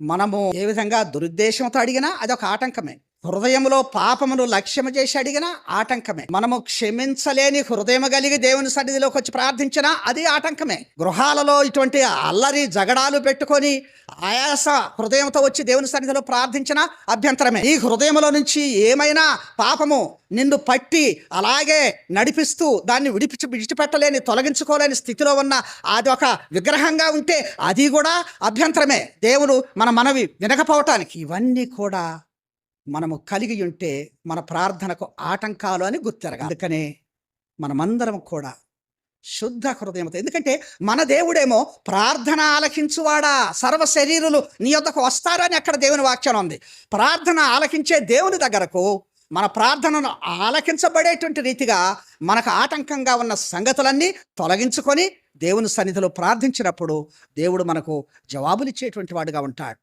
మనము ఏ విధంగా దురుద్దేశంతో అడిగినా అదొక ఆటంకమే. హృదయంలో పాపమును లక్ష్యము చేసి అడిగినా ఆటంకమే. మనము క్షమించలేని హృదయము కలిగి దేవుని సన్నిధిలోకి వచ్చి ప్రార్థించినా అది ఆటంకమే. గృహాలలో ఇటువంటి అల్లరి జగడాలు పెట్టుకొని ఆయాస హృదయంతో వచ్చి దేవుని సన్నిధిలో ప్రార్థించినా అభ్యంతరమే. ఈ హృదయంలో నుంచి ఏమైనా పాపము నిన్ను పట్టి అలాగే నడిపిస్తూ దాన్ని విడిచిపెట్టలేని తొలగించుకోలేని స్థితిలో ఉన్న అది ఒక విగ్రహంగా ఉంటే అది కూడా అభ్యంతరమే. దేవుడు మన మనవి వినకపోవటానికి ఇవన్నీ కూడా మనము కలిగి ఉంటే మన ప్రార్థనకు ఆటంకాలు అని గుర్తెరగాలి. అందుకనే మనమందరం కూడా శుద్ధ హృదయంతో, ఎందుకంటే మన దేవుడేమో ప్రార్థన ఆలకించువాడా సర్వ శరీరులు నీ యొద్దకు వస్తారని అక్కడ దేవుని వాక్యం ఉంది. ప్రార్థన ఆలకించే దేవుని దగ్గరకు మన ప్రార్థనను ఆలకించబడేటువంటి రీతిగా మనకు ఆటంకంగా ఉన్న సంగతులన్నీ తొలగించుకొని దేవుని సన్నిధిలో ప్రార్థించినప్పుడు దేవుడు మనకు జవాబులిచ్చేటువంటి వాడుగా ఉంటాడు.